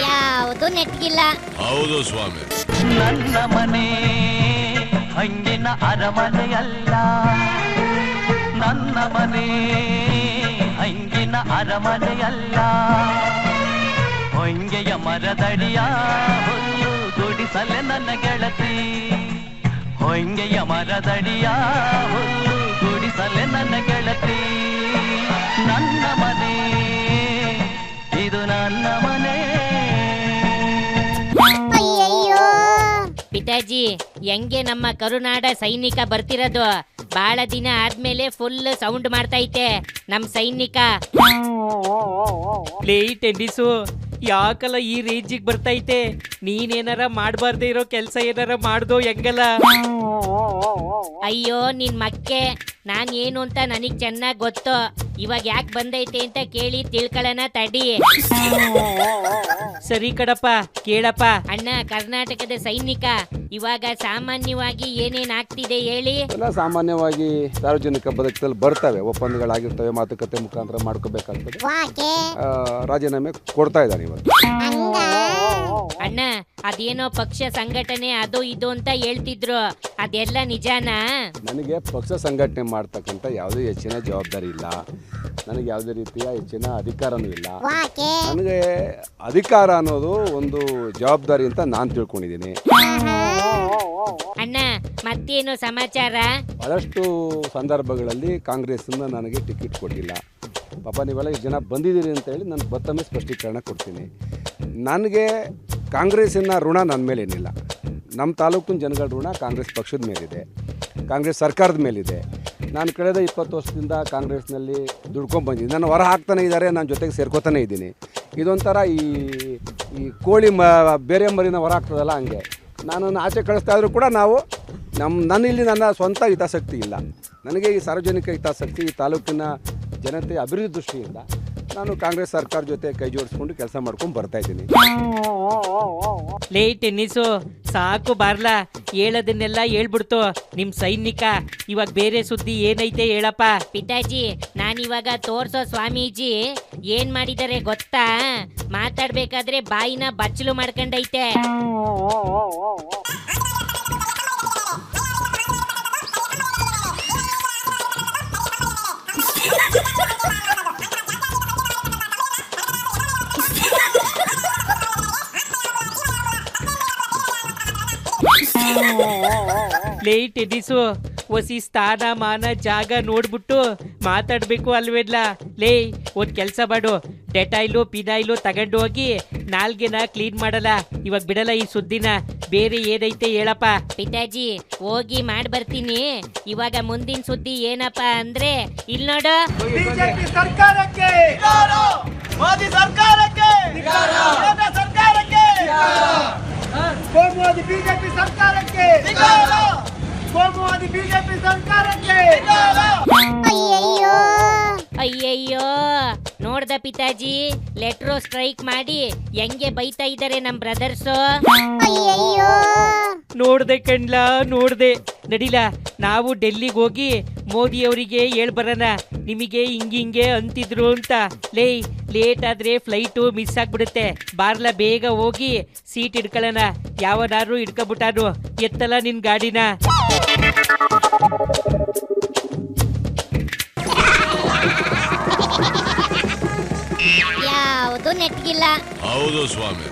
ಯಾವುದು ನೆಟ್ಗಿಲ್ಲ. ಹೌದು ಸ್ವಾಮಿ. ನನ್ನ ಮನೆ ಹಂಗಿನ ಅರಮನೆಯಲ್ಲ, ನನ್ನ ಮನೆ ಹಂಗಿನ ಅರಮನೆಯಲ್ಲ. ಹೊಂಗೆಯ ಮರದಡಿಯ ಹುಲ್ಲು ದುಡಿಸಲೆ ನನ್ನ ಗೆಳತಿ, ಹೊಂಗೆಯ ಮರದಡಿಯ ಹುಲ್ಲು ದುಡಿಸಲೆ ನನ್ನ ಗೆಳತಿ. ನನ್ನ ಮನೆ ಇದು ನನ್ನ ಮನೆ. ಪಿತಾಜಿ, ಹೆಂಗೆ ನಮ್ಮ ಕರುನಾಡ ಸೈನಿಕ ಬರ್ತಿರೋದು? ಬಹಳ ದಿನ ಆದ್ಮೇಲೆ ಫುಲ್ ಸೌಂಡ್ ಮಾಡ್ತೈತೆ ನಮ್ ಸೈನಿಕ. ಟೆನ್ನಿಸು ಯಾಕಲ್ಲ ಈ ರೇಂಜಿಗೆ ಬರ್ತೈತೆ? ನೀನೇನಾರ ಮಾಡಬಾರ್ದೇ ಇರೋ ಕೆಲಸ ಏನಾರ ಮಾಡ್ದೋ ಹೆಂಗಲ್ಲ? ಅಯ್ಯೋ ನಿನ್ ಮಕ್ಕೆ, ನಾನ್ ಏನು ಅಂತ ನನಗ್ ಚೆನ್ನಾಗ್ ಗೊತ್ತು. ಇವಾಗ ಯಾಕೆ ಬಂದೈತೆ ಅಂತ ಕೇಳಿ ತಿಳ್ಕೊಳ್ಳೋಣ ತಡಿ. ಸರಿ ಕಡಪ್ಪ, ಕೇಳಪ್ಪ. ಅಣ್ಣ, ಕರ್ನಾಟಕದ ಸೈನಿಕ ಇವಾಗ ಸಾಮಾನ್ಯವಾಗಿ ಏನೇನ್ ಆಗ್ತಿದೆ ಹೇಳಿ? ಎಲ್ಲ ಸಾಮಾನ್ಯವಾಗಿ ಸಾರ್ವಜನಿಕ ಬದುಕಲ್ಲಿ ಬರ್ತವೆ, ಒಪ್ಪಂದಗಳಾಗಿರ್ತವೆ, ಮಾತುಕತೆ ಮುಖಾಂತರ ಮಾಡ್ಕೋಬೇಕಾಗ್ತದೆ. ರಾಜೀನಾಮೆ ಕೊಡ್ತಾ ಇದ್ದಾನೆ ಇವತ್ತು. ಅಣ್ಣ, ಅದೇನೋ ಪಕ್ಷ ಸಂಘಟನೆ ಅದು ಇದು ಅಂತ ಹೇಳ್ತಿದ್ರು, ಅದೆಲ್ಲ ನಿಜಾನಾ? ನನಗೆ ಪಕ್ಷ ಸಂಘಟನೆ ಮಾಡ್ತಕ್ಕಂಥ ಯಾವುದೇ ಹೆಚ್ಚಿನ ಜವಾಬ್ದಾರಿ ಇಲ್ಲ, ನನಗೆ ಯಾವುದೇ ರೀತಿಯ ಹೆಚ್ಚಿನ ಅಧಿಕಾರನೂ ಇಲ್ಲ. ನನಗೆ ಅಧಿಕಾರ ಅನ್ನೋದು ಒಂದು ಜವಾಬ್ದಾರಿ ಅಂತ ನಾನು ತಿಳ್ಕೊಂಡಿದ್ದೀನಿ. ಅಣ್ಣ, ಮತ್ತೇನು ಸಮಾಚಾರ? ಬಹಳಷ್ಟು ಸಂದರ್ಭಗಳಲ್ಲಿ ಕಾಂಗ್ರೆಸ್ಸಿಂದ ನನಗೆ ಟಿಕೆಟ್ ಕೊಟ್ಟಿಲ್ಲ. ಪಾಪ ನೀವೆಲ್ಲ ಇಷ್ಟು ಜನ ಬಂದಿದ್ದೀರಿ ಅಂತ ಹೇಳಿ ನಾನು ಮತ್ತೊಮ್ಮೆ ಸ್ಪಷ್ಟೀಕರಣ ಕೊಡ್ತೀನಿ. ನನಗೆ ಕಾಂಗ್ರೆಸ್ಸಿನ ಋಣ ನನ್ನ ಮೇಲೇನಿಲ್ಲ. ನಮ್ಮ ತಾಲೂಕಿನ ಜನಗಳ ಋಣ ಕಾಂಗ್ರೆಸ್ ಪಕ್ಷದ ಮೇಲಿದೆ, ಕಾಂಗ್ರೆಸ್ ಸರ್ಕಾರದ ಮೇಲಿದೆ. ನಾನು ಕಳೆದ 20 ವರ್ಷದಿಂದ ಕಾಂಗ್ರೆಸ್ನಲ್ಲಿ ದುಡ್ಕೊಂಡು ಬಂದಿದ್ದೀನಿ. ನಾನು ಹೊರ ಹಾಕ್ತಾನೆ ಇದ್ದಾರೆ, ನಾನು ಜೊತೆಗೆ ಸೇರ್ಕೋತಾನೆ ಇದ್ದೀನಿ. ಇದೊಂಥರ ಈ ಕೋಳಿ ಬೇರೆ ಮರಿನ ಹೊರ ಹಾಕ್ತದಲ್ಲ, ಹಂಗೆ ನನ್ನನ್ನು ಆಚೆ ಕಳಿಸ್ತಾ ಇದ್ರೂ ಕೂಡ ನಾವು ನನ್ನಿಲ್ಲಿ ನನ್ನ ಸ್ವಂತ ಹಿತಾಸಕ್ತಿ ಇಲ್ಲ. ನನಗೆ ಈ ಸಾರ್ವಜನಿಕ ಹಿತಾಸಕ್ತಿ, ಈ ತಾಲೂಕಿನ ಜನತೆ ಅಭಿವೃದ್ಧಿ ದೃಷ್ಟಿಯಿಂದ ನಾನು ಕಾಂಗ್ರೆಸ್ ಸರ್ಕಾರ ಜೊತೆ ಕೈ ಜೋಡಿಸ್ಕೊಂಡು ಕೆಲಸ ಮಾಡ್ಕೊಂಡು ಬರ್ತಾ ಇದ್ದೀನಿ. ಟೆನ್ನಿಸು ಸಾಕು ಬಾರ್ಲಾ, ಹೇಳೋದನ್ನೆಲ್ಲ ಹೇಳ್ಬಿಡ್ತು ನಿಮ್ ಸೈನಿಕ. ಇವಾಗ ಬೇರೆ ಸುದ್ದಿ ಏನೈತೆ ಹೇಳಪ್ಪ. ಪಿತಾಜಿ, ನಾನಿವಾಗ ತೋರ್ಸೋ ಸ್ವಾಮೀಜಿ ಏನ್ ಮಾಡಿದಾರೆ ಗೊತ್ತಾ? ಮಾತಾಡ್ಬೇಕಾದ್ರೆ ಬಾಯಿನ ಬಚ್ಚಲು ಮಾಡ್ಕೊಂಡೈತೆ. ಟೆನ್ನಿಸು ಒಸಿ ಸ್ಥಾನ ಮಾನ ಜಾಗ ನೋಡ್ಬಿಟ್ಟು ಮಾತಾಡ್ಬೇಕು ಅಲ್ವೇಡ್ಲ? ಒಂದ್ ಕೆಲ್ಸ ಮಾಡು, ಡೆಟೈಲು ಪಿನೈಲು ತಗೊಂಡು ಹೋಗಿ ನಾಲ್ಗೆನ ಕ್ಲೀನ್ ಮಾಡಲ್ಲ. ಇವಾಗ ಬಿಡಲ್ಲ ಈ ಸುದ್ದಿನ. ಬೇರೆ ಏನೈತೆ ಹೇಳಪ್ಪ. ಪಿತಾಜಿ, ಹೋಗಿ ಮಾಡ್ಬರ್ತೀನಿ. ಇವಾಗ ಮುಂದಿನ ಸುದ್ದಿ ಏನಪ್ಪಾ ಅಂದ್ರೆ, ಇಲ್ಲಿ ನೋಡು. ಬಿಜೆಪಿ ಸರ್ಕಾರಕ್ಕೆ, ಮೋದಿ ಸರ್ಕಾರಕ್ಕೆ, ಸರ್ಕಾರಕ್ಕೆ, ಕೋಮುವಾದಿ ಬಿಜೆಪಿ ಸರ್ಕಾರಕ್ಕೆ, ಕೋಮುವಾದಿ ಬಿಜೆಪಿ ಸರ್ಕಾರಕ್ಕೆ. ಅಯ್ಯಯ್ಯೋ, ನೋಡ್ದ ಪಿತಾಜಿ, ಲೆಟ್ರೋ ಸ್ಟ್ರೈಕ್ ಮಾಡಿ ಹೆಂಗೆ ಬೈತಾ ಇದ್ದಾರೆ ನಮ್ ಬ್ರದರ್ಸು. ನೋಡ್ದೆ ಕಣ್ಲಾ, ನೋಡ್ದೆ. ನಡಿಲ, ನಾವು ಡೆಲ್ಲಿಗೆ ಹೋಗಿ ಮೋದಿ ಅವರಿಗೆ ಹೇಳ್ಬರೋಣ, ನಿಮಗೆ ಹಿಂಗೆ ಅಂತಿದ್ರು ಅಂತ. ಲೇಟ್ ಆದ್ರೆ ಫ್ಲೈಟು ಮಿಸ್ ಆಗ್ಬಿಡುತ್ತೆ. ಬಾರ್ಲ, ಬೇಗ ಹೋಗಿ ಸೀಟ್ ಹಿಡ್ಕೊಳ್ಳೋಣ. ಯಾವನಾರು ಹಿಡ್ಕೊಬಿಟ್ಟಾನು, ಎತ್ತಲ್ಲ ನಿನ್ ಗಾಡಿನ. ಯಾವುದು ನೆಟ್ಗಿಲ್ಲ. ಹೌದು ಸ್ವಾಮಿ.